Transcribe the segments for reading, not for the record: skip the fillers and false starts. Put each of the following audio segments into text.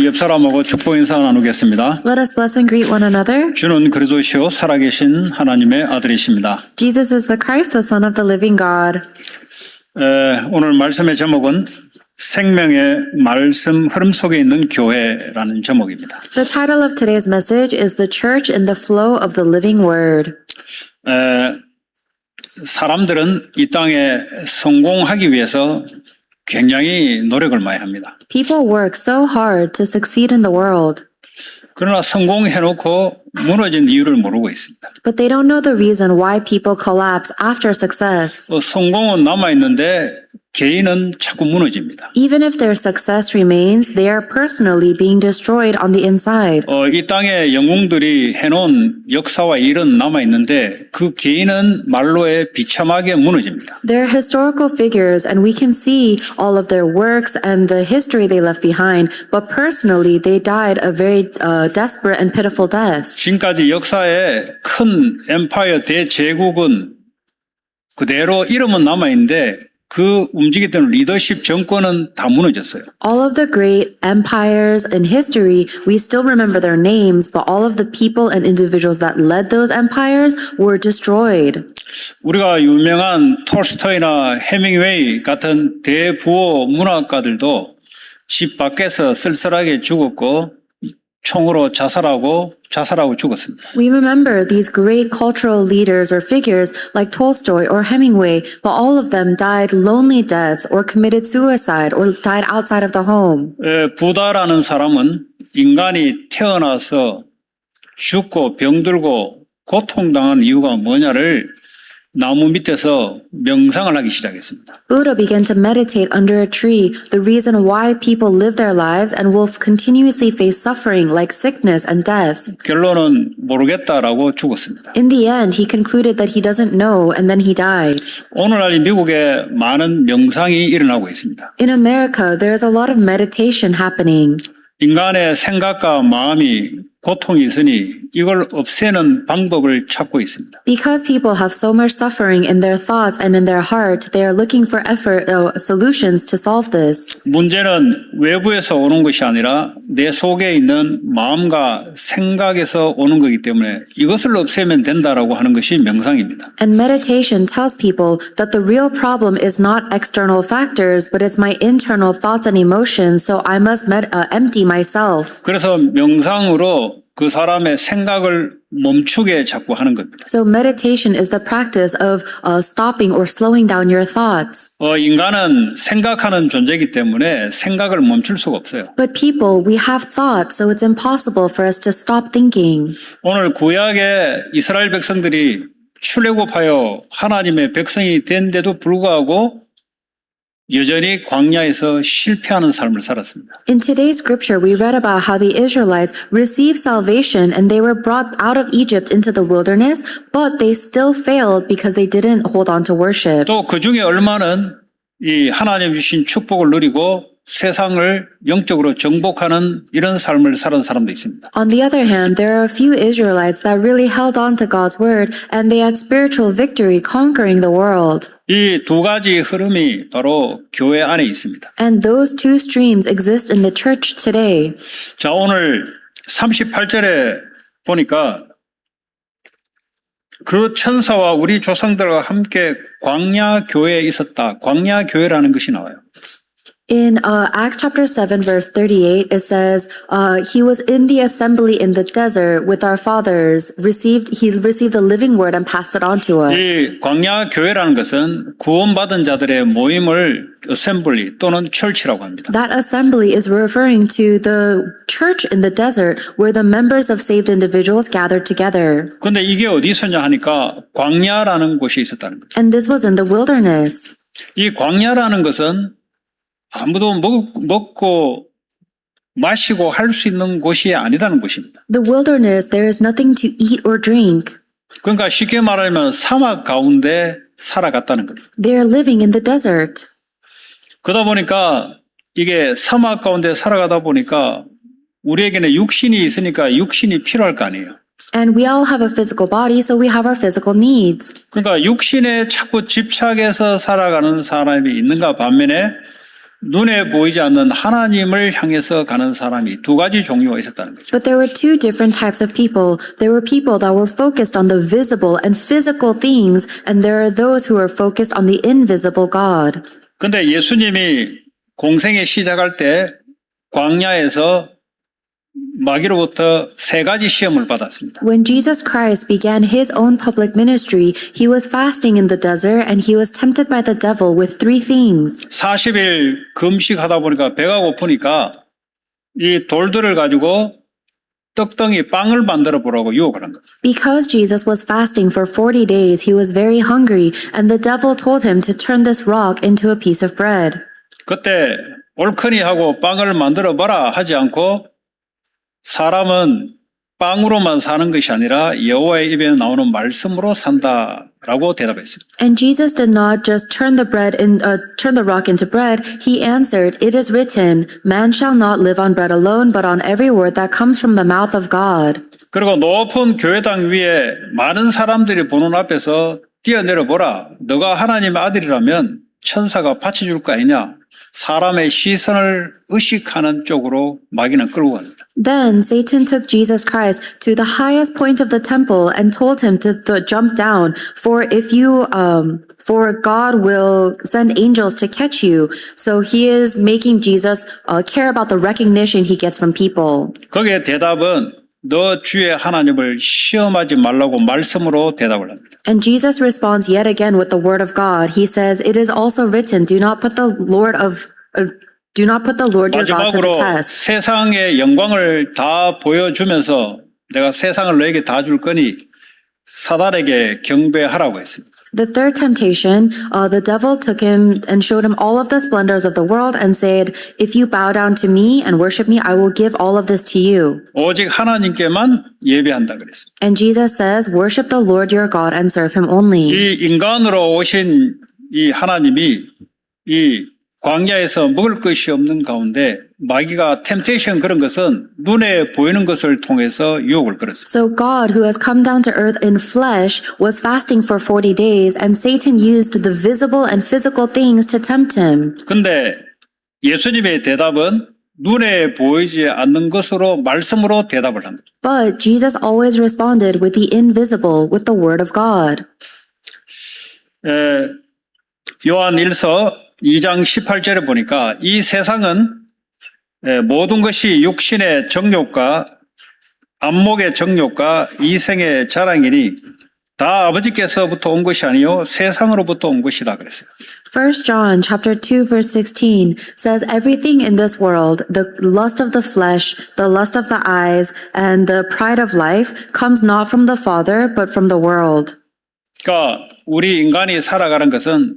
우리 옆 사람하고 축복 인사 나누겠습니다. Let us bless and greet one another. 주는 그리스도시요 살아계신 하나님의 아들이십니다. Jesus is the Christ, the Son of the living God. 오늘 말씀의 제목은 생명의 말씀 흐름 속에 있는 교회라는 제목입니다. The title of today's message is The Church in the Flow of the Living Word. 사람들은 이 땅에 성공하기 위해서 굉장히 노력을 많이 합니다. People work so hard to succeed in the world, 그러나 성공해놓고 무너진 이유를 모르고 있습니다. but they don't know the reason why people collapse after success. 성공은 남아있는데 개인은 자꾸 무너집니다. Even if their success remains, they are personally being destroyed on the inside. 이 땅에 영웅들이 해놓은 역사와 일은 남아있는데 그 개인은 말로에 비참하게 무너집니다. They're historical figures and we can see all of their works and the history they left behind, but personally they died a very desperate and pitiful death. 지금까지 역사에 큰 엠파이어 대제국은 그대로 이름은 남아있는데 그 움직이던 리더십 정권은 다 무너졌어요. All of the great empires in history, we still remember their names, but all of the people and individuals that led those empires were destroyed. 우리가 유명한 톨스토이나 해밍웨이 같은 대부호 문학가들도 집 밖에서 쓸쓸하게 죽었고 총으로 자살하고 죽었습니다. We remember these great cultural leaders or figures like Tolstoy or Hemingway, but all of them died lonely deaths or committed suicide or died outside of the home. 부다라는 사람은 인간이 태어나서 죽고 병들고 고통당한 이유가 뭐냐를 나무 밑에서 명상을 하기 시작했습니다. Buddha began to meditate under a tree, the reason why people live their lives and will continuously face suffering like sickness and death. 결론은 모르겠다라고 죽었습니다. In the end, he concluded that he doesn't know and then he died. 오늘날 미국에 많은 명상이 일어나고 있습니다. In America, there's a lot of meditation happening. 인간의 생각과 마음이 고통이 있으니 이걸 없애는 방법을 찾고 있습니다. Because people have so much suffering in their thoughts and in their heart, they are looking for solutions to solve this. 문제는 외부에서 오는 것이 아니라 내 속에 있는 마음과 생각에서 오는 거기 때문에 이것을 없애면 된다라고 하는 것이 명상입니다. And meditation tells people that the real problem is not external factors, but it's my internal thoughts and emotions, so I must empty myself. 그래서 명상으로 그 사람의 생각을 멈추게 자꾸 하는 겁니다. So meditation is the practice of stopping or slowing down your thoughts. 인간은 생각하는 존재이기 때문에 생각을 멈출 수가 없어요. But people, we have thoughts, so it's impossible for us to stop thinking. 오늘 구약의 이스라엘 백성들이 출애굽하여 하나님의 백성이 된데도 불구하고 여전히 광야에서 실패하는 삶을 살았습니다. In today's scripture, we read about how the Israelites received salvation and they were brought out of Egypt into the wilderness, but they still failed because they didn't hold on to worship. 또 그 중에 얼마는 이 하나님 주신 축복을 누리고 세상을 영적으로 정복하는 이런 삶을 사는 사람도 있습니다. On the other hand, there are a few Israelites that really held on to God's word and they had spiritual victory conquering the world. 이 두 가지 흐름이 바로 교회 안에 있습니다. And those two streams exist in the church today. 자, 오늘 38절에 보니까 그 천사와 우리 조상들과 함께 광야 교회에 있었다. 광야 교회라는 것이 나와요. In Acts chapter 7 verse 38, it says, he was in the assembly in the desert with our fathers, he received the living word and passed it on to us. 이 광야 교회라는 것은 구원받은 자들의 모임을 어셈블리 또는 철치라고 합니다. That assembly is referring to the church in the desert where the members of saved individuals gathered together. 그런데 이게 어디 있었냐 하니까 광야라는 곳이 있었다는 거죠. And this was in the wilderness. 이 광야라는 것은 아무도 먹고 마시고 할 수 있는 곳이 아니라는 곳입니다. The wilderness, there is nothing to eat or drink. 그러니까 쉽게 말하면 사막 가운데 살아갔다는 거죠. They are living in the desert. 그러다 보니까 이게 사막 가운데 살아가다 보니까 우리에게는 육신이 있으니까 육신이 필요할 거 아니에요. And we all have a physical body, so we have our physical needs. 그러니까 육신에 자꾸 집착해서 살아가는 사람이 있는가 반면에 눈에 보이지 않는 하나님을 향해서 가는 사람이 두 가지 종류가 있었다는 거죠. But there were two different types of people. There were people that were focused on the visible and physical things, and there are those who are focused on the invisible God. 근데 예수님이 공생에 시작할 때 광야에서 마귀로부터 세 가지 시험을 받았습니다. When Jesus Christ began his own public ministry, he was fasting in the desert and he was tempted by the devil with three things. 40일 금식하다 보니까 배가 고프니까 이 돌들을 가지고 떡덩이 빵을 만들어 보라고 유혹을 한 거예요. Because Jesus was fasting for 40 days, he was very hungry, and the devil told him to turn this rock into a piece of bread. 그때 옳거니 하고 빵을 만들어 봐라 하지 않고 사람은 빵으로만 사는 것이 아니라 여호와의 입에 나오는 말씀으로 산다라고 대답했습니다. And Jesus did not just turn the rock into bread. He answered, "It is written, man shall not live on bread alone, but on every word that comes from the mouth of God." 그리고 높은 교회당 위에 많은 사람들이 보는 앞에서 뛰어내려 보라. 너가 하나님의 아들이라면 천사가 받쳐줄 거 아니냐. 사람의 시선을 의식하는 쪽으로 마귀는 끌고 갑니다. Then Satan took Jesus Christ to the highest point of the temple and told him to jump down, for God will send angels to catch you. So he is making Jesus care about the recognition he gets from people. 거기에 대답은 너 주의 하나님을 시험하지 말라고 말씀으로 대답을 합니다. And Jesus responds yet again with the word of God. He says, "It is also written, do not put the Lord your God to the 마지막으로 test." 세상의 영광을 다 보여주면서 내가 세상을 너에게 다 줄 거니 사단에게 경배하라고 했습니다. The third temptation, the devil took him and showed him all of the splendors of the world and said, "If you bow down to me and worship me, I will give all of this to you." 오직 하나님께만 예배한다 그랬습니다. And Jesus says, "Worship the Lord your God and serve him only." 이 인간으로 오신 이 하나님이 이 광야에서 먹을 것이 없는 가운데 마귀가 템테이션 그런 것은 눈에 보이는 것을 통해서 유혹을 걸었습니다. So God, who has come down to earth in flesh, was fasting for 40 days, and Satan used the visible and physical things to tempt him. 근데 예수님의 대답은 눈에 보이지 않는 것으로 말씀으로 대답을 합니다. But Jesus always responded with the invisible, with the word of God. 요한 1서 2장 18절에 보니까 이 세상은 모든 것이 육신의 정욕과 안목의 정욕과 이생의 자랑이니 다 아버지께서부터 온 것이 아니요 세상으로부터 온 것이다 그랬어요. 1 John chapter 2 verse 16 says everything in this world, the lust of the flesh, the lust of the eyes, and the pride of life comes not from the Father but from the world. 그러니까 우리 인간이 살아가는 것은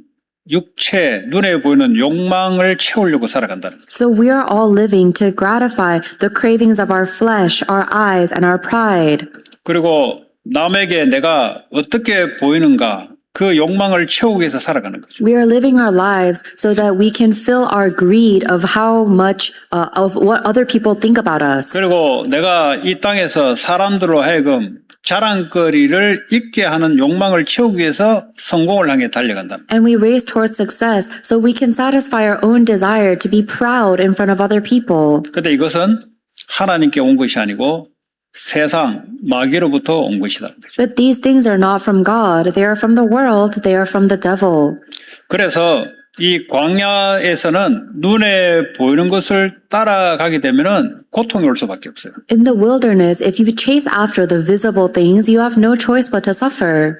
육체, 눈에 보이는 욕망을 채우려고 살아간다는 거죠. So we are all living to gratify the cravings of our flesh, our eyes, and our pride. 그리고 남에게 내가 어떻게 보이는가 그 욕망을 채우기 위해서 살아가는 거죠. We are living our lives so that we can fill our greed of how much of what other people think about us. 그리고 내가 이 땅에서 사람들로 하여금 자랑거리를 있게 하는 욕망을 채우기 위해서 성공을 향해 달려간다. And we race towards success so we can satisfy our own desire to be proud in front of other people. 근데 이것은 하나님께 온 것이 아니고 세상, 마귀로부터 온 것이다. But these things are not from God. They are from the world. They are from the devil. 그래서 이 광야에서는 눈에 보이는 것을 따라가게 되면은 고통이 올 수밖에 없어요. In the wilderness, if you chase after the visible things, you have no choice but to suffer.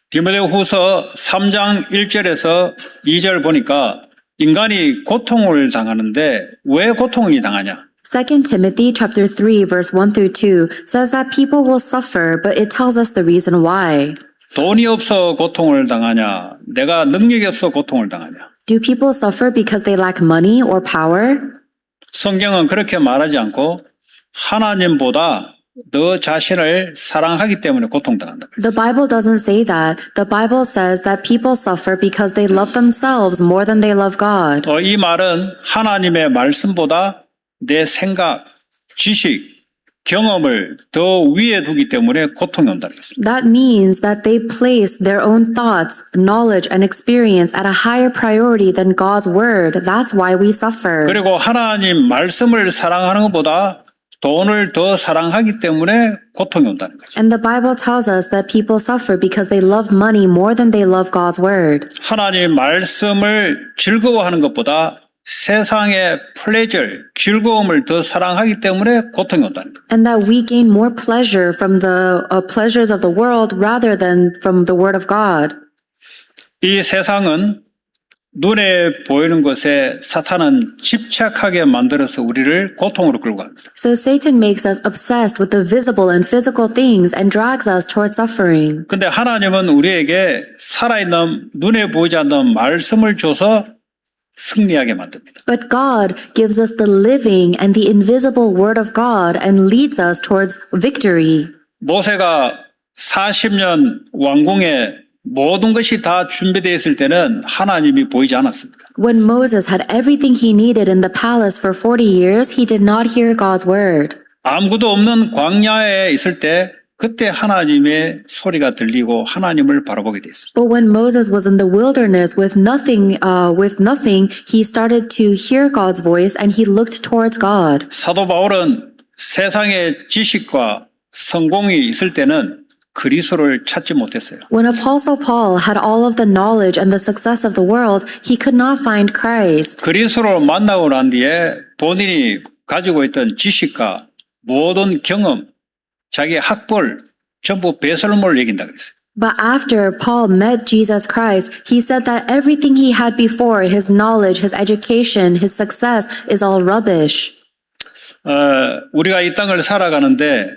디모데후서 3장 1절에서 2절 보니까 인간이 고통을 당하는데 왜 고통이 당하냐? 2 Timothy chapter 3 verse 1 through 2 says that people will suffer, but it tells us the reason why. 돈이 없어 고통을 당하냐? 내가 능력이 없어 고통을 당하냐? Do people suffer because they lack money or power? 성경은 그렇게 말하지 않고 하나님보다 너 자신을 사랑하기 때문에 고통당한다. The Bible doesn't say that. The Bible says that people suffer because they love themselves more than they love God. 이 말은 하나님의 말씀보다 내 생각, 지식, 경험을 더 위에 두기 때문에 고통이 온다는 것입니다. That means that they place their own thoughts, knowledge, and experience at a higher priority than God's word. That's why we suffer. 그리고 하나님 말씀을 사랑하는 것보다 돈을 더 사랑하기 때문에 고통이 온다는 거죠. And the Bible tells us that people suffer because they love money more than they love God's word. 하나님 말씀을 즐거워하는 것보다 세상의 플레저, 즐거움을 더 사랑하기 때문에 고통이 온다는 거예요. And that we gain more pleasure from the pleasures of the world rather than from the word of God. 이 세상은 눈에 보이는 것에 사탄은 집착하게 만들어서 우리를 고통으로 끌고 갑니다. So Satan makes us obsessed with the visible and physical things and drags us towards suffering. 근데 하나님은 우리에게 살아있는 눈에 보이지 않는 말씀을 줘서 승리하게 만듭니다. But God gives us the living and the invisible word of God and leads us towards victory. 모세가 40년 왕궁에 모든 것이 다 준비되어 있을 때는 하나님이 보이지 않았습니다. When Moses had everything he needed in the palace for 40 years, he did not hear God's word. 아무것도 없는 광야에 있을 때 그때 하나님의 소리가 들리고 하나님을 바라보게 됐습니다. But when Moses was in the wilderness with nothing, he started to hear God's voice and he looked towards God. 사도 바울은 세상의 지식과 성공이 있을 때는 그리스도를 찾지 못했어요. When Apostle Paul had all of the knowledge and the success of the world, he could not find Christ. 그리스도를 만나고 난 뒤에 본인이 가지고 있던 지식과 모든 경험, 자기 학벌 전부 배설물을 얘긴다 그랬어요. But after Paul met Jesus Christ, he said that everything he had before, his knowledge, his education, his success, is all rubbish. 우리가 이 땅을 살아가는데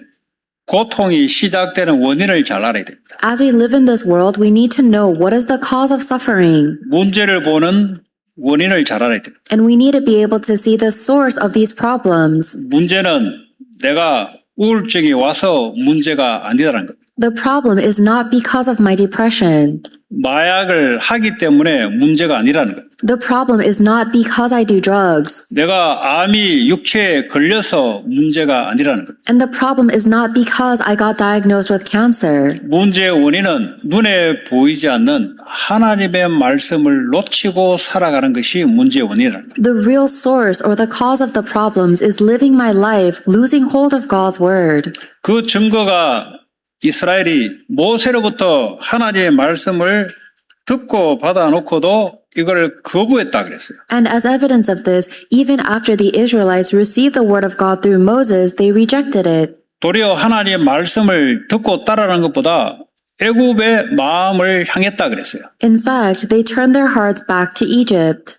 고통이 시작되는 원인을 잘 알아야 됩니다. As we live in this world, we need to know what is the cause of suffering. 문제를 보는 원인을 잘 알아야 됩니다. And we need to be able to see the source of these problems. 문제는 내가 우울증이 와서 문제가 아니다라는 겁니다. The problem is not because of my depression. 마약을 하기 때문에 문제가 아니라는 겁니다. The problem is not because I do drugs. 내가 암이 육체에 걸려서 문제가 아니라는 겁니다. And the problem is not because I got diagnosed with cancer. 문제의 원인은 눈에 보이지 않는 하나님의 말씀을 놓치고 살아가는 것이 문제의 원인이라는 겁니다. The real source or the cause of the problems is living my life, losing hold of God's word. 그 증거가 이스라엘이 모세로부터 하나님의 말씀을 듣고 받아놓고도 이걸 거부했다 그랬어요. And as evidence of this, even after the Israelites received the word of God through Moses, they rejected it. 도리어 하나님의 말씀을 듣고 따라가는 것보다 애굽의 마음을 향했다 그랬어요. In fact, they turned their hearts back to Egypt.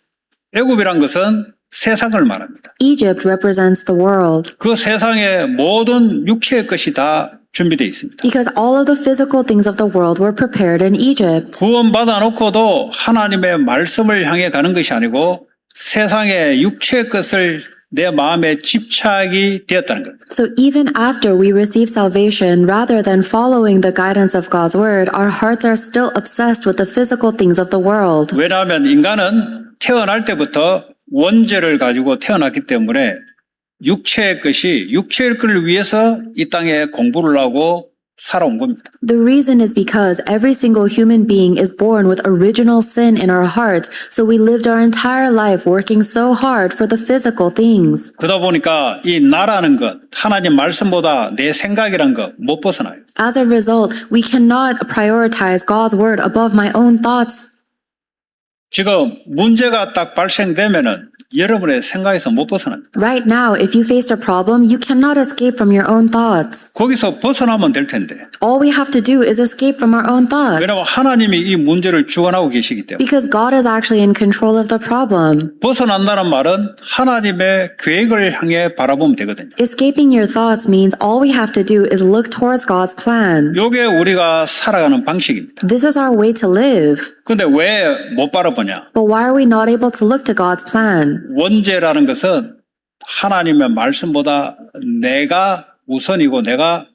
애굽이란 것은 세상을 말합니다. Egypt represents the world. 그 세상의 모든 육체의 것이 다 준비되어 있습니다. Because all of the physical things of the world were prepared in Egypt. 구원받아 놓고도 하나님의 말씀을 향해 가는 것이 아니고 세상의 육체의 것을 내 마음에 집착이 되었다는 겁니다. So even after we receive salvation, rather than following the guidance of God's word, our hearts are still obsessed with the physical things of the world. 왜냐하면 인간은 태어날 때부터 원죄를 가지고 태어났기 때문에 육체의 것이 육체의 것을 위해서 이 땅에 공부를 하고 살아온 겁니다. The reason is because every single human being is born with original sin in our hearts, so we lived our entire life working so hard for the physical things. 그러다 보니까 이 나라는 것, 하나님 말씀보다 내 생각이란 것 못 벗어나요. As a result, we cannot prioritize God's word above my own thoughts. 지금 문제가 딱 발생되면은 여러분의 생각에서 못 벗어납니다. Right now, if you faced a problem, you cannot escape from your own thoughts. 거기서 벗어나면 될 텐데. All we have to do is escape from our own thoughts. 왜냐하면 하나님이 이 문제를 주관하고 계시기 때문에. Because God is actually in control of the problem. 벗어난다는 말은 하나님의 계획을 향해 바라보면 되거든요. Escaping your thoughts means all we have to do is look towards God's plan. 이게 우리가 살아가는 방식입니다. This is our way to live. 근데 왜 못 바라보냐? But why are we not able to look to God's plan? 원죄라는 것은 하나님의 말씀보다 내가 우선이고 내가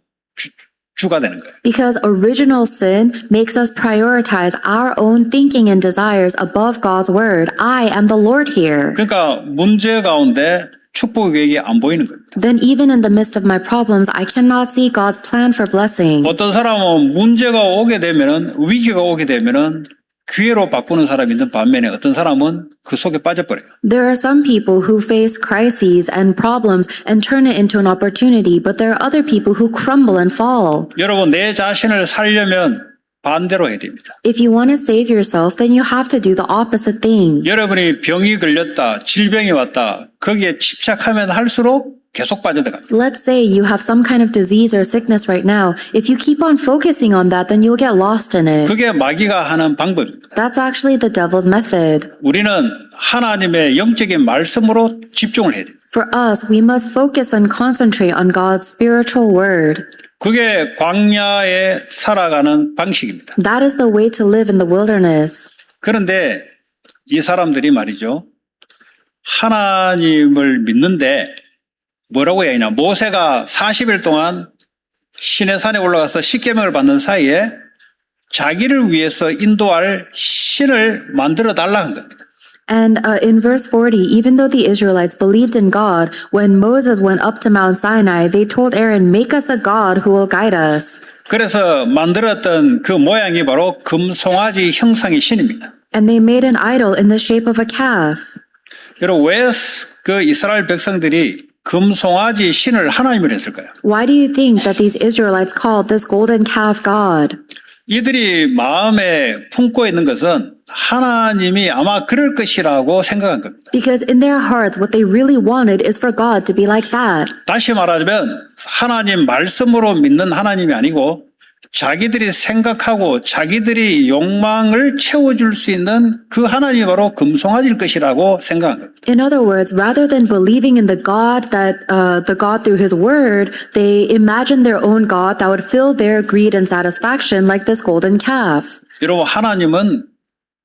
주가 되는 거예요. Because original sin makes us prioritize our own thinking and desires above God's word. I am the Lord here. 그러니까 문제 가운데 축복 계획이 안 보이는 겁니다. then even in the midst of my problems, I cannot see God's plan for blessing. 어떤 사람은 문제가 오게 되면은 위기가 오게 되면은 기회로 바꾸는 사람이 있는 반면에 어떤 사람은 그 속에 빠져버려요. There are some people who face crises and problems and turn it into an opportunity, but there are other people who crumble and fall. 여러분 내 자신을 살려면 반대로 해야 됩니다. If you want to save yourself, then you have to do the opposite thing. 여러분이 병이 걸렸다, 질병이 왔다, 거기에 집착하면 할수록 계속 빠져들어갑니다. Let's say you have some kind of disease or sickness right now. If you keep on focusing on that, then you'll get lost in it. 그게 마귀가 하는 방법입니다. That's actually the devil's method. 우리는 하나님의 영적인 말씀으로 집중을 해야 됩니다. For us, we must focus and concentrate on God's spiritual word. 그게 광야에 살아가는 방식입니다. That is the way to live in the wilderness. 그런데 이 사람들이 말이죠. 하나님을 믿는데 뭐라고 해야 하냐. 모세가 40일 동안 시내산에 올라가서 십계명을 받는 사이에 자기를 위해서 인도할 신을 만들어 달라 한 겁니다. And in verse 40, even though the Israelites believed in God, when Moses went up to Mount Sinai, they told Aaron, make us a God who will guide us. 그래서 만들었던 그 모양이 바로 금송아지 형상의 신입니다. And they made an idol in the shape of a calf. 여러분 왜 그 이스라엘 백성들이 금송아지 신을 하나님으로 했을까요? Why do you think that these Israelites called this golden calf God? 이들이 마음에 품고 있는 것은 하나님이 아마 그럴 것이라고 생각한 겁니다. Because in their hearts, what they really wanted is for God to be like that. 다시 말하자면 하나님 말씀으로 믿는 하나님이 아니고 자기들이 생각하고 자기들이 욕망을 채워줄 수 있는 그 하나님이 바로 금송아지일 것이라고 생각한 겁니다. In other words, rather than believing in the God through His Word, they imagined their own God that would fill their greed and satisfaction like this golden calf. 여러분 하나님은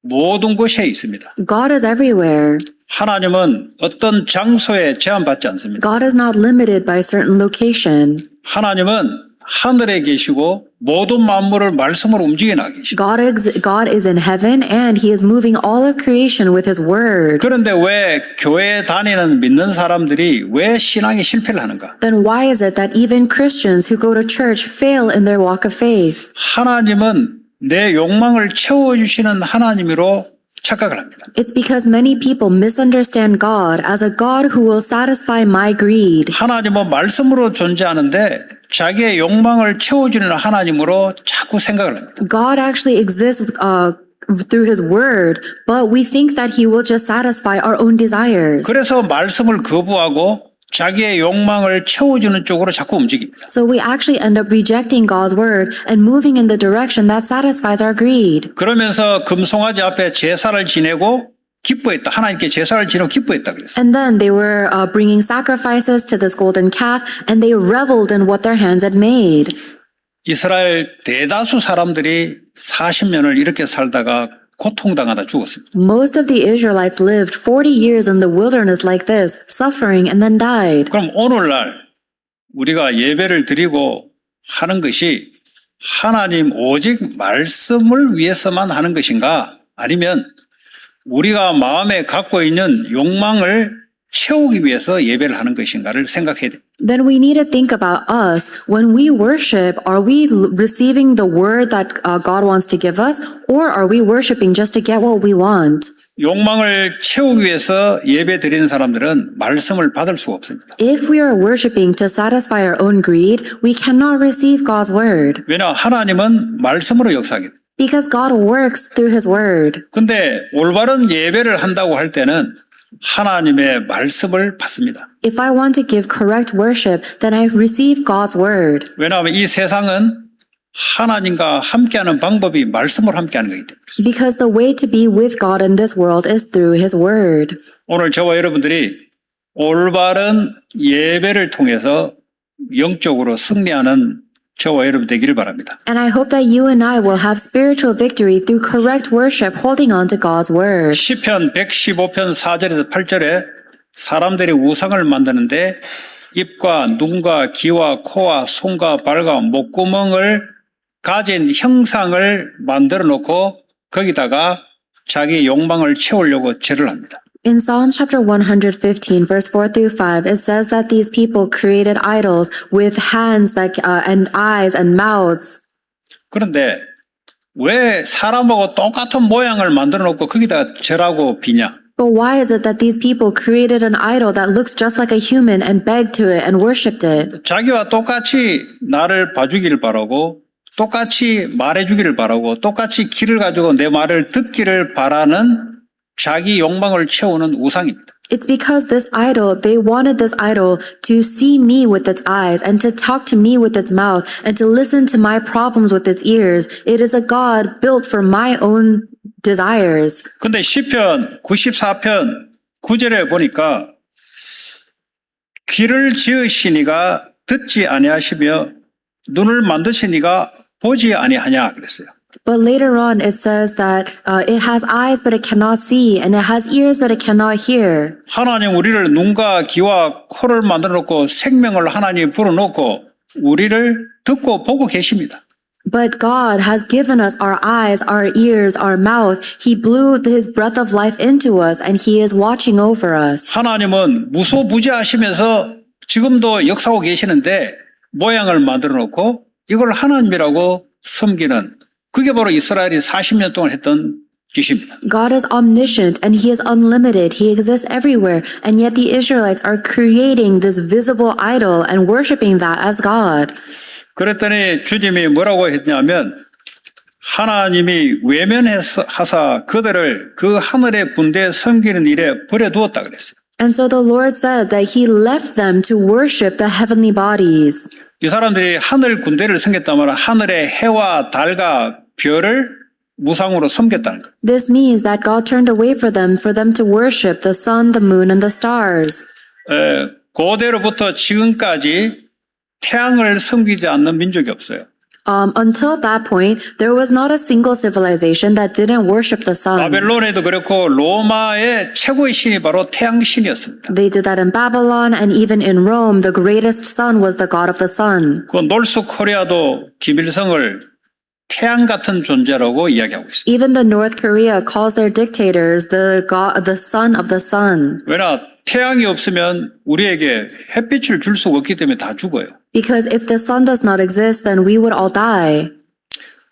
모든 곳에 있습니다. God is everywhere. 하나님은 어떤 장소에 제한받지 않습니다. God is not limited by a certain location. 하나님은 하늘에 계시고 모든 만물을 말씀으로 움직여 나가 계십니다. God is in heaven and He is moving all of creation with His Word. 그런데 왜 교회에 다니는 믿는 사람들이 왜 신앙에 실패를 하는가? Then why is it that even Christians who go to church fail in their walk of faith? 하나님은 내 욕망을 채워주시는 하나님으로 착각을 합니다. It's because many people misunderstand God as a God who will satisfy my greed. 하나님은 말씀으로 존재하는데 자기의 욕망을 채워주는 하나님으로 자꾸 생각을 합니다. God actually exists through His Word, but we think that He will just satisfy our own desires. 그래서 말씀을 거부하고 자기의 욕망을 채워주는 쪽으로 자꾸 움직입니다. So we actually end up rejecting God's Word and moving in the direction that satisfies our greed. 그러면서 금송아지 앞에 제사를 지내고 기뻐했다. 하나님께 제사를 지내고 기뻐했다 그랬어요. And then they were bringing sacrifices to this golden calf, and they reveled in what their hands had made. 이스라엘 대다수 사람들이 40년을 이렇게 살다가 고통당하다 죽었습니다. Most of the Israelites lived 40 years in the wilderness like this, suffering and then died. 그럼 오늘날 우리가 예배를 드리고 하는 것이 하나님 오직 말씀을 위해서만 하는 것인가? 아니면 우리가 마음에 갖고 있는 욕망을 채우기 위해서 예배를 하는 것인가를 생각해야 됩니다. Then we need to think about us. When we worship, are we receiving the word that God wants to give us, or are we worshiping just to get what we want? 욕망을 채우기 위해서 예배 드리는 사람들은 말씀을 받을 수가 없습니다. If we are worshiping to satisfy our own greed, we cannot receive God's word. 왜냐 하나님은 말씀으로 역사하기 때문에. Because God works through His word. 근데 올바른 예배를 한다고 할 때는 하나님의 말씀을 받습니다. If I want to give correct worship, then I receive God's word. 왜냐하면 이 세상은 하나님과 함께하는 방법이 말씀으로 함께하는 거기 때문에. Because the way to be with God in this world is through His word. 오늘 저와 여러분들이 올바른 예배를 통해서 영적으로 승리하는 저와 여러분 되기를 바랍니다. And I hope that you and I will have spiritual victory through correct worship, holding on to God's word. 시편 115편 4절에서 8절에 사람들이 우상을 만드는데 입과 눈과 귀와 코와 손과 발과 목구멍을 가진 형상을 만들어 놓고 거기다가 자기 욕망을 채우려고 절을 합니다. In Psalm chapter 115, verse 4 through 5, it says that these people created idols with hands that, and eyes and mouths. 그런데 왜 사람하고 똑같은 모양을 만들어 놓고 거기다 절하고 비냐? But why is it that these people created an idol that looks just like a human and begged to it and worshipped it? 자기와 똑같이 나를 봐주기를 바라고 똑같이 말해주기를 바라고 똑같이 귀를 가지고 내 말을 듣기를 바라는 자기 욕망을 채우는 우상입니다. It's because they wanted this idol to see me with its eyes and to talk to me with its mouth and to listen to my problems with its ears. It is a God built for my own desires. 근데 시편 94편 9절에 보니까 귀를 지으시니가 듣지 아니하시며 눈을 만드시니가 보지 아니하냐 그랬어요. But later on, it says that it has eyes, but it cannot see, and it has ears, but it cannot hear. 하나님 우리를 눈과 귀와 코를 만들어 놓고 생명을 하나님 불어넣고 우리를 듣고 보고 계십니다. But God has given us our eyes, our ears, our mouth. He blew His breath of life into us, and He is watching over us. 하나님은 무소부지하시면서 지금도 역사하고 계시는데 모양을 만들어 놓고 이걸 하나님이라고 섬기는 그게 바로 이스라엘이 40년 동안 했던 짓입니다. God is omniscient and He is unlimited. He exists everywhere. And yet the Israelites are creating this visible idol and worshiping that as God. 그랬더니 주님이 뭐라고 했냐면 하나님이 외면하사 그들을 그 하늘의 군대에 섬기는 일에 버려두었다 그랬어요. And so the Lord said that He left them to worship the heavenly bodies. 이 사람들이 하늘 군대를 섬겼다면 하늘의 해와 달과 별을 무상으로 섬겼다는 거예요. This means that God turned away for them to worship the sun, the moon, and the stars. 고대로부터 지금까지 태양을 섬기지 않는 민족이 없어요. Until that point, there was not a single civilization that didn't worship the sun. 바벨론에도 그렇고 로마의 최고의 신이 바로 태양신이었습니다. They did that in Babylon, and even in Rome, the greatest sun was the god of the sun. 그 노스 코리아도 김일성을 태양 같은 존재라고 이야기하고 있습니다. Even the North Korea calls their dictators the son of the sun. 왜냐 태양이 없으면 우리에게 햇빛을 줄 수가 없기 때문에 다 죽어요. Because if the sun does not exist, then we would all die.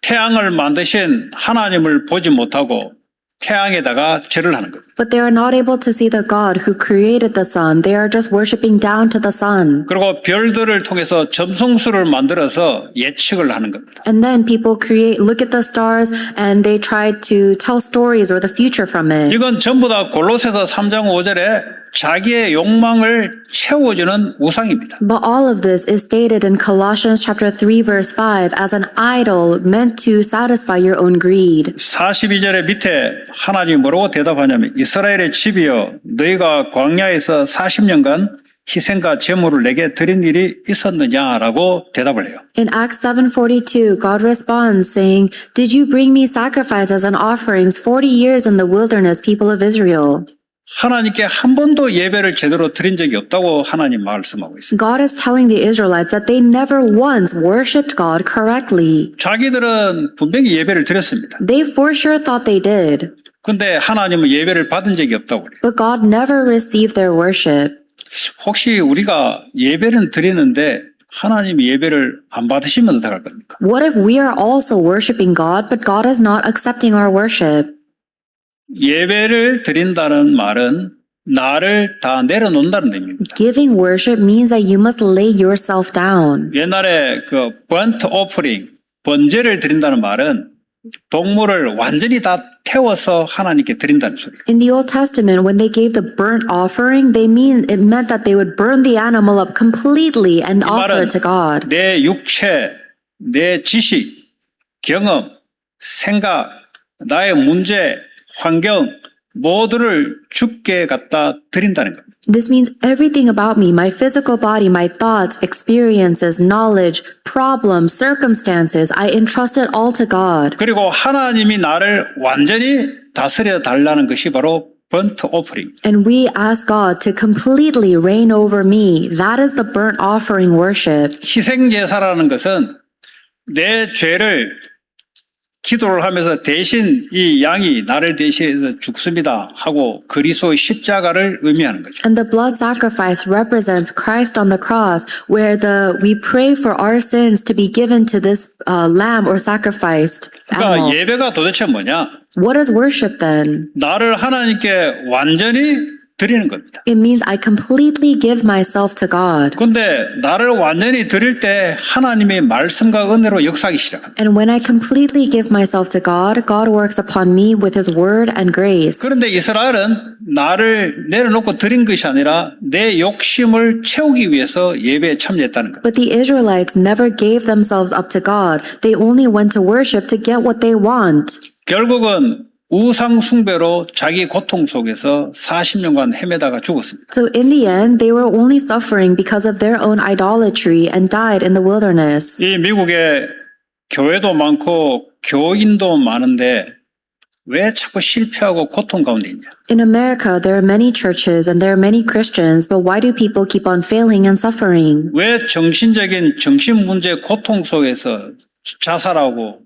태양을 만드신 하나님을 보지 못하고 태양에다가 절을 하는 겁니다. But they are not able to see the God who created the sun. They are just worshiping down to the sun. 그리고 별들을 통해서 점성술을 만들어서 예측을 하는 겁니다. And then people look at the stars and they try to tell stories or the future from it. 이건 전부 다 골로새서 3장 5절에 자기의 욕망을 채워주는 우상입니다. But all of this is stated in Colossians chapter 3 verse 5 as an idol meant to satisfy your own greed. 42절의 밑에 하나님이 뭐라고 대답하냐면 이스라엘의 집이여 너희가 광야에서 40년간 희생과 제물을 내게 드린 일이 있었느냐라고 대답을 해요. In Acts 7:42, God responds saying, "Did you bring me sacrifices and offerings 40 years in the wilderness, people of Israel?" 하나님께 한 번도 예배를 제대로 드린 적이 없다고 하나님 말씀하고 있습니다. God is telling the Israelites that they never once worshipped God correctly. 자기들은 분명히 예배를 드렸습니다. They for sure thought they did, 근데 하나님은 예배를 받은 적이 없다고 그래요. but God never received their worship. 혹시 우리가 예배는 드리는데 하나님이 예배를 안 받으시면 어떡할 겁니까? What if we are also worshiping God, but God is not accepting our worship? 예배를 드린다는 말은 나를 다 내려놓는다는 의미입니다. Giving worship means that you must lay yourself down. 옛날에 그 burnt offering, 번제를 드린다는 말은 동물을 완전히 다 태워서 하나님께 드린다는 소리예요. In the Old Testament, when they gave the burnt offering, it meant that they would burn the animal up completely and 이 offer 말은 it to God. 내 육체, 내 지식, 경험, 생각, 나의 문제, 환경 모두를 주께 갖다 드린다는 겁니다. This means everything about me, my physical body, my thoughts, experiences, knowledge, problems, circumstances, I entrust it all to God. 그리고 하나님이 나를 완전히 다스려 달라는 것이 바로 burnt offering. And we ask God to completely reign over me. That is the burnt offering worship. 희생 제사라는 것은 내 죄를 기도를 하면서 대신 이 양이 나를 대신해서 죽습니다 하고 그리스도의 십자가를 의미하는 거죠. And the blood sacrifice represents Christ on the cross, where we pray for our sins to be given to this lamb or sacrificed animal. 그러니까 예배가 도대체 뭐냐? What is worship then? 나를 하나님께 완전히 드리는 겁니다. It means I completely give myself to God. 그런데 나를 완전히 드릴 때 하나님의 말씀과 은혜로 역사하기 시작합니다. And when I completely give myself to God, God works upon me with His word and grace. 그런데 이스라엘은 나를 내려놓고 드린 것이 아니라 내 욕심을 채우기 위해서 예배에 참여했다는 것. But the Israelites never gave themselves up to God. They only went to worship to get what they want. 결국은 우상 숭배로 자기 고통 속에서 40년간 헤매다가 죽었습니다. So in the end, they were only suffering because of their own idolatry and died in the wilderness. 이 미국에 교회도 많고 교인도 많은데 왜 자꾸 실패하고 고통 가운데 있냐? In America, there are many churches and there are many Christians, but why do people keep on failing and suffering? 왜 정신적인 정신 문제 고통 속에서 자살하고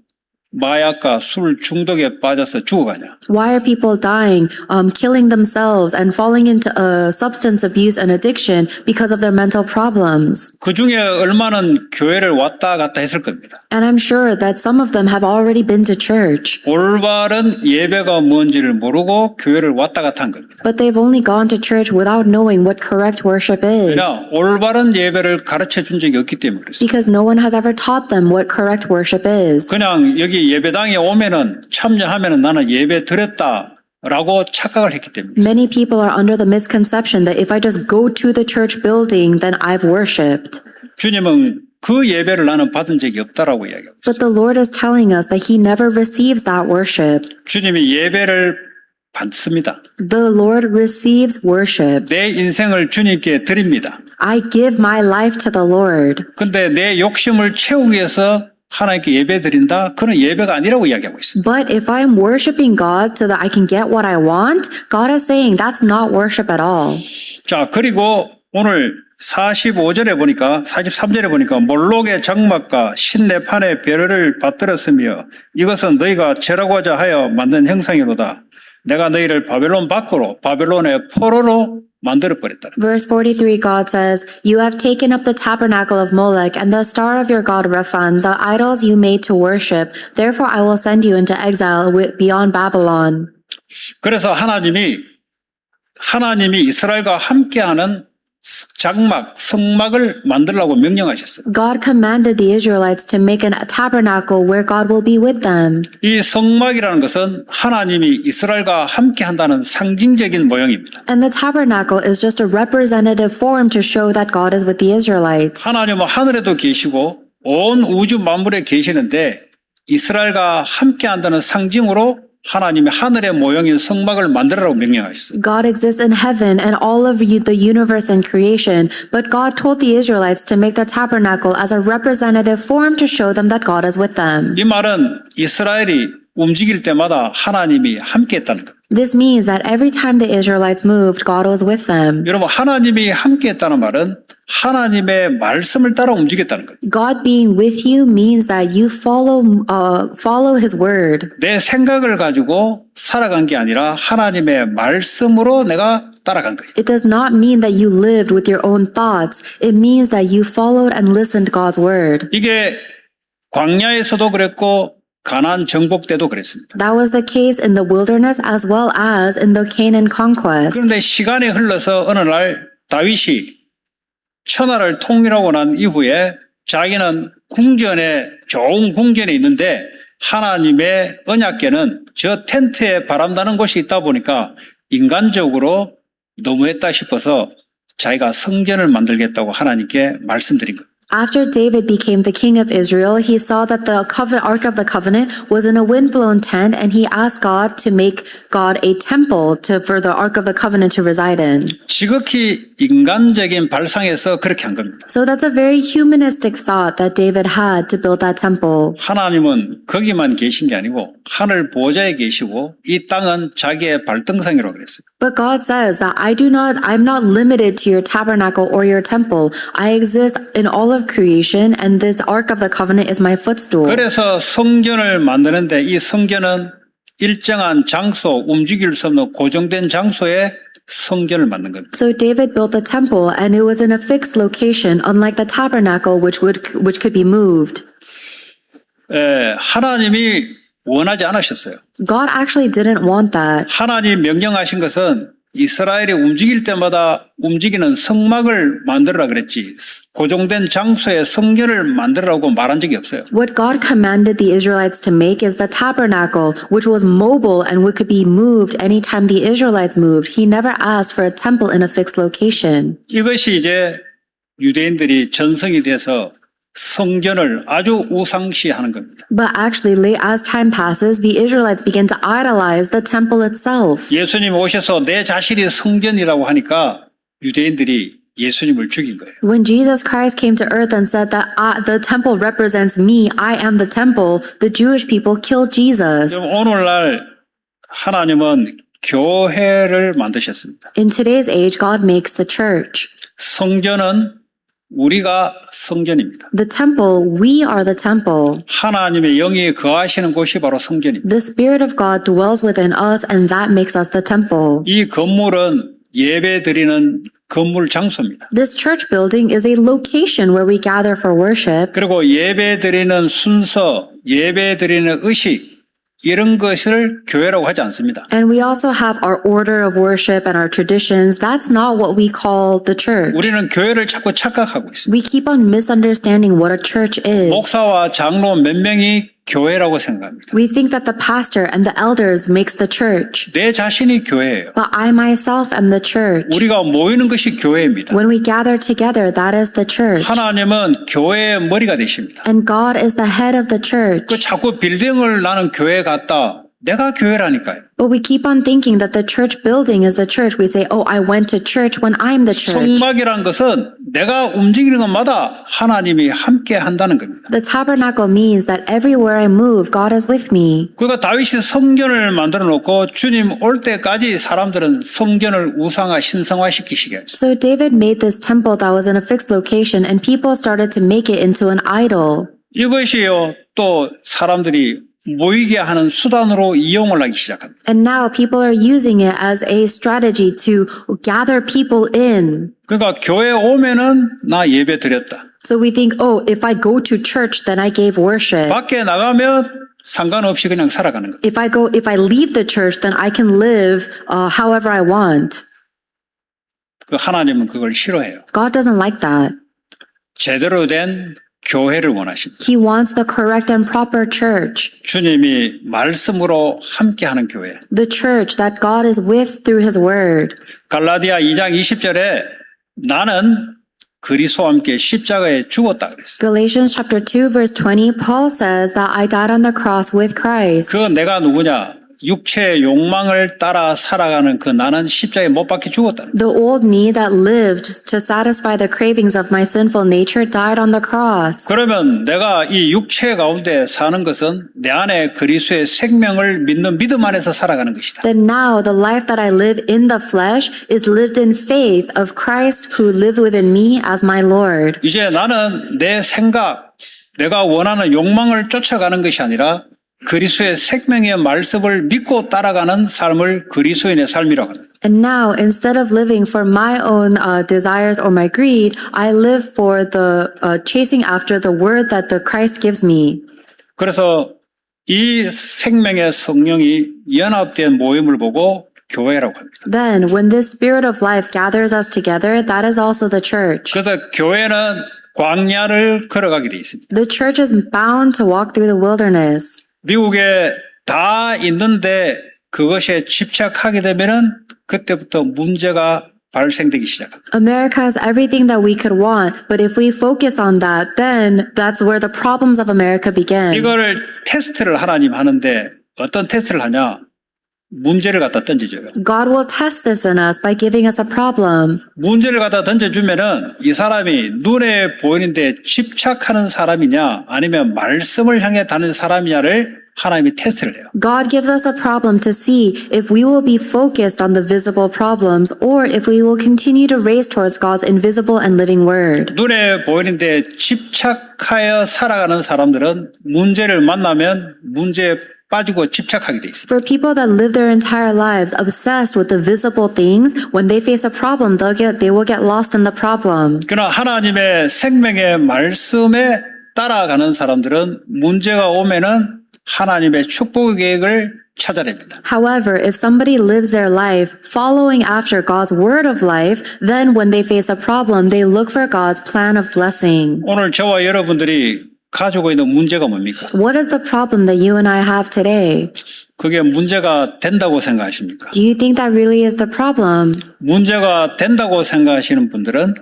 마약과 술 중독에 빠져서 죽어가냐? Why are people dying, killing themselves and falling into substance abuse and addiction because of their mental problems? 그 중에 얼마는 교회를 왔다 갔다 했을 겁니다. And I'm sure that some of them have already been to church, 올바른 예배가 뭔지를 모르고 교회를 왔다 갔다 한 겁니다. but they've only gone to church without knowing what correct worship is. 그냥 올바른 예배를 가르쳐 준 적이 없기 때문에 그렇습니다. Because no one has ever taught them what correct worship is. 그냥 여기 예배당에 오면은 참여하면은 나는 예배 드렸다라고 착각을 했기 때문에 Many people are under the misconception that if I just go to the church building, then I've worshipped. 주님은 그 예배를 나는 받은 적이 없다라고 이야기하고 있어요. But the Lord is telling us that He never receives that worship. 주님이 예배를 받습니다. The Lord receives worship. 내 인생을 주님께 드립니다. I give my life to the Lord. 근데 내 욕심을 채우기 위해서 하나님께 예배 드린다? 그는 예배가 아니라고 이야기하고 있습니다. But if I am worshiping God so that I can get what I want, God is saying that's not worship at all. 자, 그리고 오늘 45절에 보니까 43절에 보니까 몰록의 장막과 신내판의 베르를 받들었으며 이것은 너희가 절하고자 하여 만든 형상이로다. 내가 너희를 바벨론 밖으로 바벨론의 포로로 만들어버렸다. Verse 43, God says, You have taken up the tabernacle of Molech and the star of your god Rephan, the idols you made to worship. Therefore I will send you into exile beyond Babylon. 그래서 하나님이 이스라엘과 함께하는 장막, 성막을 만들라고 명령하셨어요. God commanded the Israelites to make a tabernacle where God will be with them. 이 성막이라는 것은 하나님이 이스라엘과 함께한다는 상징적인 모형입니다. And the tabernacle is just a representative form to show that God is with the Israelites. 하나님은 하늘에도 계시고 온 우주 만물에 계시는데 이스라엘과 함께한다는 상징으로 하나님이 하늘의 모형인 성막을 만들라고 명령하셨어요. God exists in heaven and all of the universe and creation, but God told the Israelites to make the tabernacle as a representative form to show them that God is with them. 이 말은 이스라엘이 움직일 때마다 하나님이 함께했다는 것. This means that every time the Israelites moved, God was with them. 여러분, 하나님이 함께했다는 말은 하나님의 말씀을 따라 움직였다는 것. God being with you means that you follow His word. 내 생각을 가지고 살아간 게 아니라 하나님의 말씀으로 내가 따라간 거예요. It does not mean that you lived with your own thoughts. It means that you followed and listened God's word. 이게 광야에서도 그랬고 가나안 정복 때도 그랬습니다. That was the case in the wilderness as well as in the Canaan conquest. 그런데 시간이 흘러서 어느 날 다윗이 천하를 통일하고 난 이후에 자기는 좋은 궁전에 있는데 하나님의 언약궤는 저 텐트에 바람나는 곳이 있다 보니까 인간적으로 너무했다 싶어서 자기가 성전을 만들겠다고 하나님께 말씀드린 거예요. After David became the king of Israel, he saw that the Ark of the Covenant was in a windblown tent, and he asked God to make God a temple for the Ark of the Covenant to reside in. 지극히 인간적인 발상에서 그렇게 한 겁니다. So that's a very humanistic thought that David had to build that temple. 하나님은 거기만 계신 게 아니고 하늘 보좌에 계시고 이 땅은 자기의 발등상이라고 그랬어요. But God says that I'm not limited to your tabernacle or your temple. I exist in all of creation, and this Ark of the Covenant is my footstool. 그래서 성전을 만드는데 이 성전은 일정한 장소, 움직일 수 없는 고정된 장소에 성전을 만든 겁니다. So David built the temple, and it was in a fixed location, unlike the tabernacle, which could be moved. 하나님이 원하지 않으셨어요. God actually didn't want that. 하나님 명령하신 것은 이스라엘이 움직일 때마다 움직이는 성막을 만들어라 그랬지 고정된 장소에 성전을 만들라고 말한 적이 없어요. What God commanded the Israelites to make is the tabernacle, which was mobile and could be moved anytime the Israelites moved. He never asked for a temple in a fixed location. 이것이 이제 유대인들이 전성이 돼서 성전을 아주 우상시하는 겁니다. But actually, as time passes, the Israelites begin to idolize the temple itself. 예수님 오셔서 내 자신이 성전이라고 하니까 유대인들이 예수님을 죽인 거예요. When Jesus Christ came to earth and said that the temple represents me, I am the temple, the Jewish people killed Jesus. 그럼 오늘날 하나님은 교회를 만드셨습니다. In today's age, God makes the church. 성전은 우리가 성전입니다. The temple, we are the temple. 하나님의 영이 거하시는 곳이 바로 성전입니다. The Spirit of God dwells within us, and that makes us the temple. 이 건물은 예배 드리는 건물 장소입니다. This church building is a location where we gather for worship. 그리고 예배 드리는 순서, 예배 드리는 의식 이런 것을 교회라고 하지 않습니다. And we also have our order of worship and our traditions. That's not what we call the church. 우리는 교회를 자꾸 착각하고 있습니다. We keep on misunderstanding what a church is. 목사와 장로 몇 명이 교회라고 생각합니다. We think that the pastor and the elders makes the church. 내 자신이 교회예요. But I myself am the church. 우리가 모이는 것이 교회입니다. When we gather together, that is the church. 하나님은 교회의 머리가 되십니다. And God is the head of the church. 그 자꾸 빌딩을 나는 교회 갔다. 내가 교회라니까요. But we keep on thinking that the church building is the church. We say, oh, I went to church when I'm the church. 성막이란 것은 내가 움직이는 것마다 하나님이 함께 한다는 겁니다. The tabernacle means that everywhere I move, God is with me. 그러니까 다윗이 성전을 만들어 놓고 주님 올 때까지 사람들은 성전을 우상화 신성화시키시게 하죠. So David made this temple that was in a fixed location, and people started to make it into an idol. 이것이요 또 사람들이 모이게 하는 수단으로 이용을 하기 시작합니다. And now people are using it as a strategy to gather people in. 그러니까 교회 오면은 나 예배 드렸다. So we think, oh, if I go to church, then I gave worship. 밖에 나가면 상관없이 그냥 살아가는 거예요. If I leave the church, then I can live however I want. 그 하나님은 그걸 싫어해요. God doesn't like that. 제대로 된 교회를 원하십니다. He wants the correct and proper church. 주님이 말씀으로 함께하는 교회. The church that God is with through His Word. 갈라디아 2장 20절에 나는 그리스도와 함께 십자가에 죽었다 그랬어요. Galatians chapter 2 verse 20, Paul says that I died on the cross with Christ. 그 내가 누구냐? 육체의 욕망을 따라 살아가는 그 나는 십자가에 못 박혀 죽었다. The old me that lived to satisfy the cravings of my sinful nature died on the cross. 그러면 내가 이 육체 가운데 사는 것은 내 안에 그리스도의 생명을 믿는 믿음 안에서 살아가는 것이다. Then now the life that I live in the flesh is lived in faith of Christ who lives within me as my Lord. 이제 나는 내 생각, 내가 원하는 욕망을 쫓아가는 것이 아니라 그리스도의 생명의 말씀을 믿고 따라가는 삶을 그리스도인의 삶이라고 합니다. And now, instead of living for my own desires or my greed, I live for the chasing after the word that the Christ gives me. 그래서 이 생명의 성령이 연합된 모임을 보고 교회라고 합니다. Then, when this spirit of life gathers us together, that is also the church. 그래서 교회는 광야를 걸어가게 돼 있습니다. The church is bound to walk through the wilderness. 미국에 다 있는데 그것에 집착하게 되면은 그때부터 문제가 발생되기 시작합니다. America has everything that we could want, but if we focus on that, then that's where the problems of America begin. 이거를 테스트를 하나님 하는데 어떤 테스트를 하냐? 문제를 갖다 던져줘요. God will test this in us by giving us a problem. 문제를 갖다 던져주면은 이 사람이 눈에 보이는데 집착하는 사람이냐 아니면 말씀을 향해 다는 사람이냐를 하나님이 테스트를 해요. God gives us a problem to see if we will be focused on the visible problems or if we will continue to race towards God's invisible and living word. 눈에 보이는데 집착하여 살아가는 사람들은 문제를 만나면 문제에 빠지고 집착하게 돼 있습니다. For people that live their entire lives obsessed with the visible things, when they face a problem, they will get lost in the problem. 그러나 하나님의 생명의 말씀에 따라가는 사람들은 문제가 오면은 하나님의 축복의 계획을 찾아냅니다. However, if somebody lives their life following after God's word of life, then when they face a problem, they look for God's plan of blessing. 오늘 저와 여러분들이 가지고 있는 문제가 뭡니까? What is the problem that you and I have today? 그게 문제가 된다고 생각하십니까? Do you think that really is the problem? 문제가 된다고 생각하시는 분들은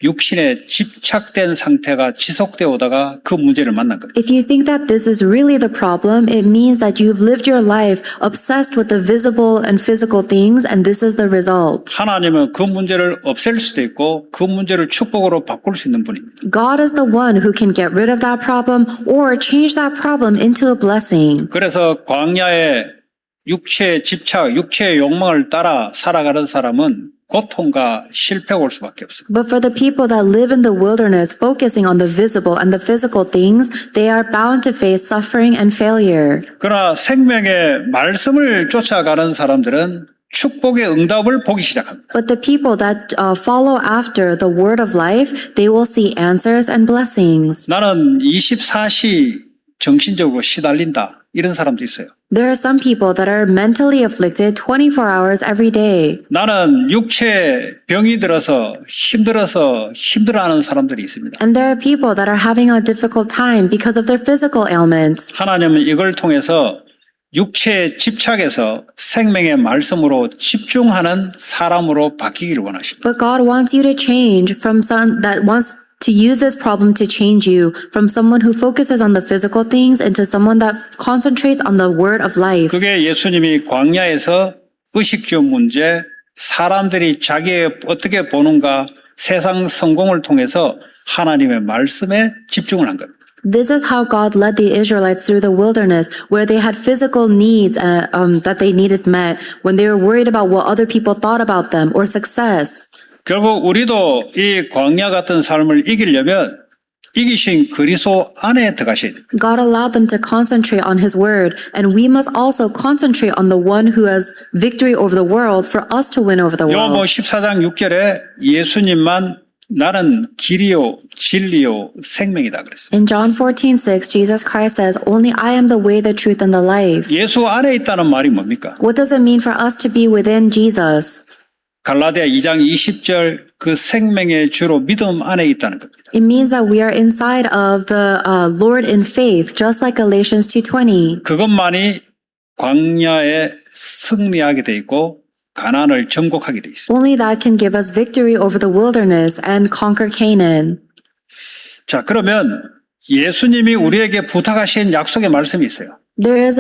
육신에 집착된 상태가 지속되어 오다가 그 문제를 만난 겁니다. If you think that this is really the problem, it means that you've lived your life obsessed with the visible and physical things, and this is the result. 하나님은 그 문제를 없앨 수도 있고 그 문제를 축복으로 바꿀 수 있는 분입니다. God is the one who can get rid of that problem or change that problem into a blessing. 그래서 광야에 육체의 집착, 육체의 욕망을 따라 살아가는 사람은 고통과 실패가 올 수밖에 없습니다. But for the people that live in the wilderness, focusing on the visible and the physical things, they are bound to face suffering and failure. 그러나 생명의 말씀을 쫓아가는 사람들은 축복의 응답을 보기 시작합니다. But the people that follow after the word of life, they will see answers and blessings. 나는 24시 정신적으로 시달린다. 이런 사람도 있어요. There are some people that are mentally afflicted 24 hours every day. 나는 육체 병이 들어서 힘들어하는 사람들이 있습니다. And there are people that are having a difficult time because of their physical ailments. 하나님은 이걸 통해서 육체에 집착해서 생명의 말씀으로 집중하는 사람으로 바뀌기를 원하십니다. But God wants you to change from someone that wants to use this problem to change you from someone who focuses on the physical things into someone that concentrates on the word of life. 그게 예수님이 광야에서 의식주 문제, 사람들이 자기의 어떻게 보는가, 세상 성공을 통해서 하나님의 말씀에 집중을 한 겁니다. This is how God led the Israelites through the wilderness, where they had physical needs that they needed met, when they were worried about what other people thought about them or success. 결국 우리도 이 광야 같은 삶을 이기려면 이기신 그리스도 안에 들어가셔야 됩니다. God allowed them to concentrate on His word, and we must also concentrate on the one who has victory over the world for us to win over the 요한복음 world. 14장 6절에 예수님만 나는 길이요 진리요 생명이다 그랬어요. In John 14:6, Jesus Christ says, "Only I am the way, the truth, and the life." 예수 안에 있다는 말이 뭡니까? What does it mean for us to be within Jesus? 갈라디아 2장 20절 그 생명의 주로 믿음 안에 있다는 겁니다. It means that we are inside of the Lord in faith, just like Galatians 2:20. 그것만이 광야에 승리하게 돼 있고 가나안을 정복하게 돼 있습니다. Only that can give us victory over the wilderness and conquer Canaan. 자, 그러면 예수님이 우리에게 부탁하신 약속의 말씀이 있어요. There is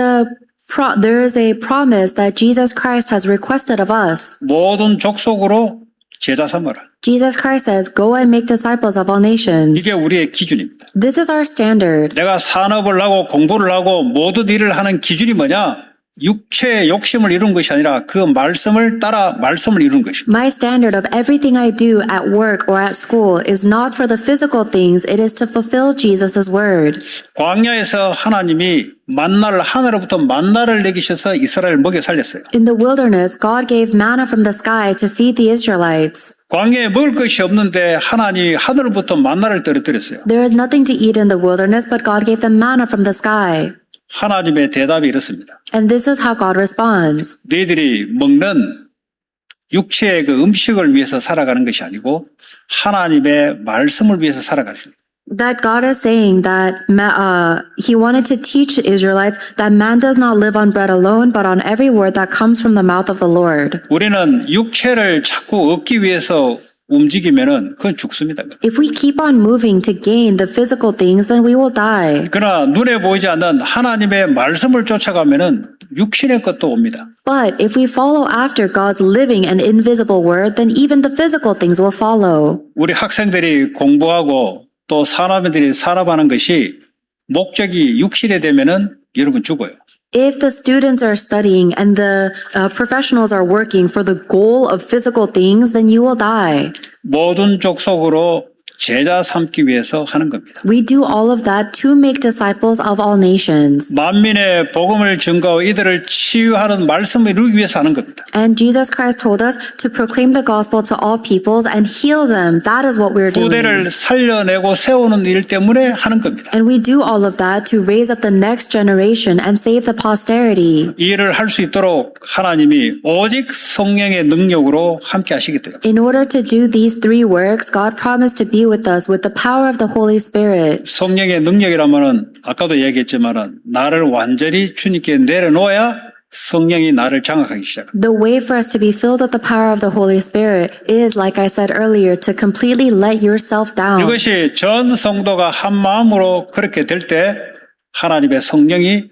a promise that Jesus Christ has requested of us. 모든 족속으로 제자 삼으라. Jesus Christ says, "Go and make disciples of all nations." 이게 우리의 기준입니다. This is our standard. 내가 산업을 하고 공부를 하고 모든 일을 하는 기준이 뭐냐? 육체의 욕심을 이루는 것이 아니라 그 말씀을 따라 말씀을 이루는 것입니다. My standard of everything I do at work or at school is not for the physical things, it is to fulfill Jesus' word. 광야에서 하나님이 하늘로부터 만나를 내기셔서 이스라엘을 먹여 살렸어요. In the wilderness, God gave manna from the sky to feed the Israelites. 광야에 먹을 것이 없는데 하나님이 하늘로부터 만나를 떨어뜨렸어요. There is nothing to eat in the wilderness, but God gave them manna from the sky. 하나님의 대답이 이렇습니다. And this is how God responds. 너희들이 먹는 육체의 그 음식을 위해서 살아가는 것이 아니고 하나님의 말씀을 위해서 살아가는 것입니다. That God is saying that He wanted to teach the Israelites that man does not live on bread alone, but on every word that comes from the mouth of the Lord. 우리는 육체를 자꾸 얻기 위해서 움직이면은 그건 죽습니다. If we keep on moving to gain the physical things, then we will die. 그러나 눈에 보이지 않는 하나님의 말씀을 쫓아가면은 육신의 것도 옵니다. But if we follow after God's living and invisible word, then even the physical things will follow. 우리 학생들이 공부하고 또 산업인들이 산업하는 것이 목적이 육신에 되면은 여러분 죽어요. If the students are studying and the professionals are working for the goal of physical things, then you will die. 모든 족속으로 제자 삼기 위해서 하는 겁니다. We do all of that to make disciples of all nations. 만민의 복음을 증거하고 이들을 치유하는 말씀을 이루기 위해서 하는 겁니다. And Jesus Christ told us to proclaim the gospel to all peoples and heal them. That is what we're doing. 후대를 살려내고 세우는 일 때문에 하는 겁니다. And we do all of that to raise up the next generation and save the posterity. 이 일을 할 수 있도록 하나님이 오직 성령의 능력으로 함께 하시기 때문에 In order to do these three works, God promised to be with us with the power of the Holy Spirit. 성령의 능력이라면은 아까도 얘기했지만은 나를 완전히 주님께 내려놓아야 성령이 나를 장악하기 시작합니다. The way for us to be filled with the power of the Holy Spirit is, like I said earlier, to completely let yourself down. 이것이 전 성도가 한 마음으로 그렇게 될 때 하나님의 성령이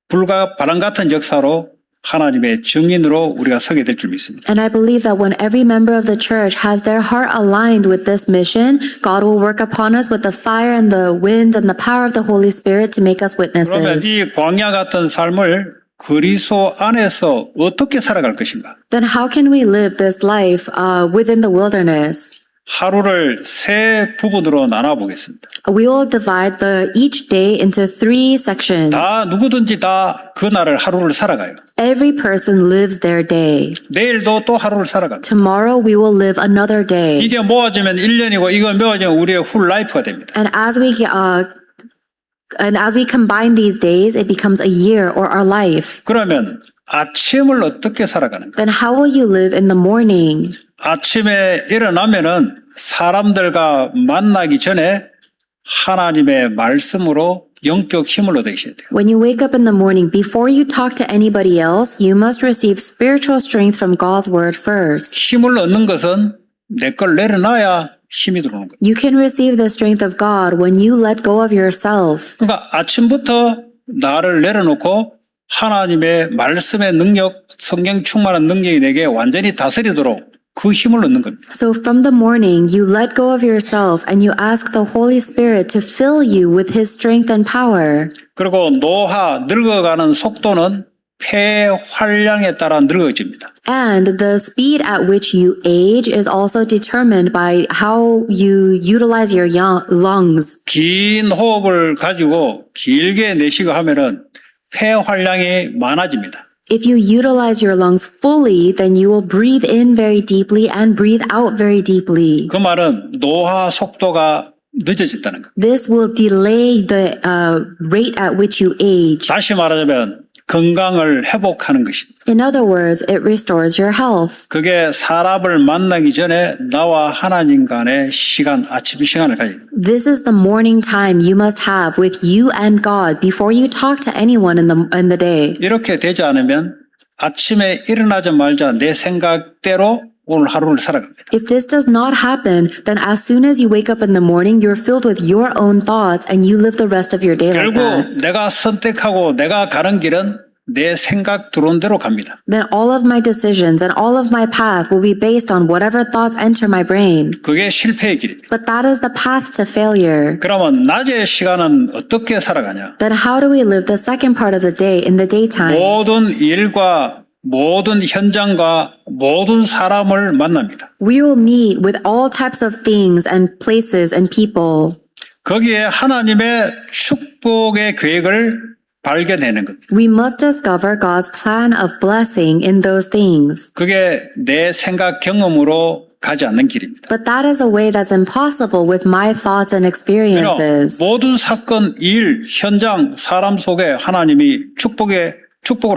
불과 바람 같은 역사로 하나님의 증인으로 우리가 서게 될 줄 믿습니다. And I believe that when every member of the church has their heart aligned with this mission, God will work upon us with the fire and the wind and the power of the Holy Spirit to make us 그러면 witnesses. 이 광야 같은 삶을 그리스도 안에서 어떻게 살아갈 것인가? Then how can we live this life within the wilderness? 하루를 세 부분으로 나눠 보겠습니다. We will divide each day into three sections. 다 누구든지 다 그날을 하루를 살아가요. Every person lives their day. 내일도 또 하루를 살아갑니다. Tomorrow we will live another day. 이게 모아지면 1년이고 이거 모아지면 우리의 풀 라이프가 됩니다. And as we combine these days, it becomes a year or our life. 그러면 아침을 어떻게 살아가는가? Then how will you live in the morning? 아침에 일어나면은 사람들과 만나기 전에 하나님의 말씀으로 영적 힘을 얻으셔야 돼요. When you wake up in the morning, before you talk to anybody else, you must receive spiritual strength from God's word first. 힘을 얻는 것은 내 걸 내려놔야 힘이 들어오는 거예요. You can receive the strength of God when you let go of yourself. 그러니까 아침부터 나를 내려놓고 하나님의 말씀의 능력, 성령 충만한 능력이 내게 완전히 다스리도록 그 힘을 얻는 겁니다. So from the morning, you let go of yourself and you ask the Holy Spirit to fill you with His strength and power. 그리고 노화, 늙어가는 속도는 폐 활량에 따라 늙어집니다. And the speed at which you age is also determined by how you utilize your lungs. 긴 호흡을 가지고 길게 내쉬고 하면은 폐 활량이 많아집니다. If you utilize your lungs fully, then you will breathe in very deeply and breathe out very deeply. 그 말은 노화 속도가 늦어진다는 것. This will delay the rate at which you age. 다시 말하자면 건강을 회복하는 것입니다. In other words, it restores your health. 그게 사람을 만나기 전에 나와 하나님 간의 시간, 아침 시간을 가져야 됩니다. This is the morning time you must have with you and God before you talk to anyone in the day. 이렇게 되지 않으면 아침에 일어나자마자 내 생각대로 오늘 하루를 살아갑니다. If this does not happen, then as soon as you wake up in the morning, you're filled with your own thoughts and you live the rest of your day like that. 결국 내가 선택하고 내가 가는 길은 내 생각 들어온 대로 갑니다. Then all of my decisions and all of my path will be based on whatever thoughts enter my brain. 그게 실패의 길입니다. But that is the path to failure. 그러면 낮의 시간은 어떻게 살아가냐? Then how do we live the second part of the day in the daytime? 모든 일과 모든 현장과 모든 사람을 만납니다. We will meet with all types of things and places and people. 거기에 하나님의 축복의 계획을 발견해내는 겁니다. We must discover God's plan of blessing in those things. 그게 내 생각 경험으로 가지 않는 길입니다. But that is a way that's impossible with my thoughts and experiences. 모든 사건, 일, 현장, 사람 속에 하나님이 축복을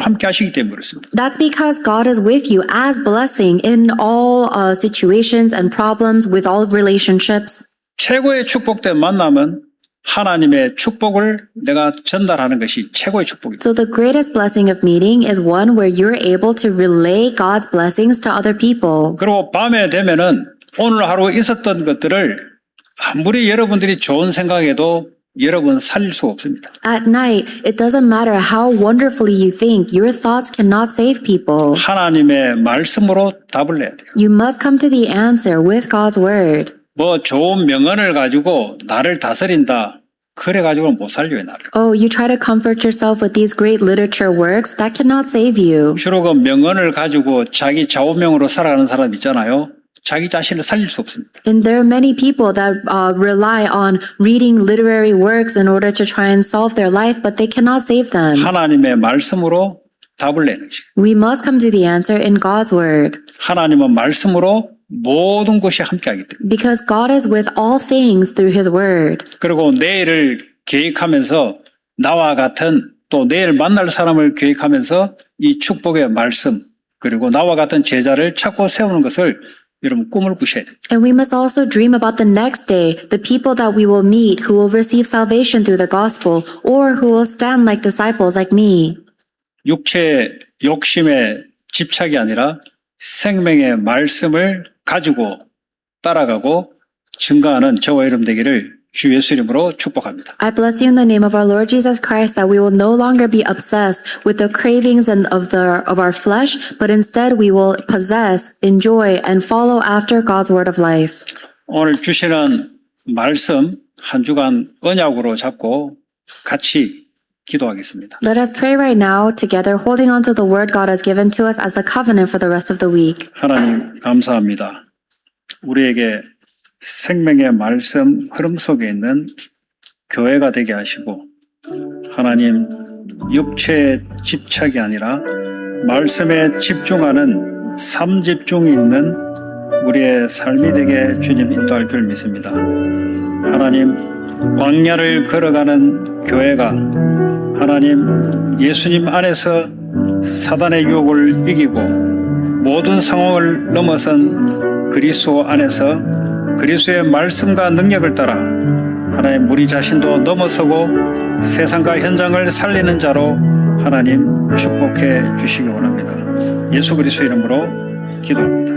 함께 하시기 때문에 그렇습니다. That's because God is with you as blessing in all situations and problems with all relationships. 최고의 축복된 만남은 하나님의 축복을 내가 전달하는 것이 최고의 축복입니다. So the greatest blessing of meeting is one where you're able to relay God's blessings to other people. 그리고 밤에 되면은 오늘 하루 있었던 것들을 아무리 여러분들이 좋은 생각해도 여러분 살릴 수가 없습니다. At night, it doesn't matter how wonderfully you think, your thoughts cannot save people. 하나님의 말씀으로 답을 내야 돼요. You must come to the answer with God's word. 뭐 좋은 명언을 가지고 나를 다스린다. 그래가지고는 못 살려요, 나를. Oh, you try to comfort yourself with these great literature works that cannot save you. 주로 그 명언을 가지고 자기 좌우명으로 살아가는 사람 있잖아요. 자기 자신을 살릴 수 없습니다. And there are many people that rely on reading literary works in order to try and solve their life, but they cannot save them. 하나님의 말씀으로 답을 내는 것이. We must come to the answer in God's word. 하나님은 말씀으로 모든 것이 함께하기 때문에. Because God is with all things through His word. 그리고 내일을 계획하면서 나와 같은 또 내일 만날 사람을 계획하면서 이 축복의 말씀 그리고 나와 같은 제자를 찾고 세우는 것을 여러분 꿈을 꾸셔야 돼요. And we must also dream about the next day, the people that we will meet who will receive salvation through the gospel or who will stand like disciples like me. 육체의 욕심에 집착이 아니라 생명의 말씀을 가지고 따라가고 증가하는 저와 여러분 되기를 주 예수 이름으로 축복합니다. I bless you in the name of our Lord Jesus Christ that we will no longer be obsessed with the cravings of our flesh, but instead we will possess, enjoy, and follow after God's word of life. 오늘 주시는 말씀 한 주간 언약으로 잡고 같이 기도하겠습니다. Let us pray right now together, holding on to the word God has given to us as the covenant for the rest of the week. 하나님 감사합니다. 우리에게 생명의 말씀 흐름 속에 있는 교회가 되게 하시고 하나님 육체의 집착이 아니라 말씀에 집중하는 삼집중이 있는 우리의 삶이 되게 주님 인도할 줄 믿습니다. 하나님 광야를 걸어가는 교회가 하나님 예수님 안에서 사단의 유혹을 이기고 모든 상황을 넘어선 그리스도 안에서 그리스도의 말씀과 능력을 따라 하나님 우리 자신도 넘어서고 세상과 현장을 살리는 자로 하나님 축복해 주시기 원합니다. 예수 그리스도 이름으로 기도합니다.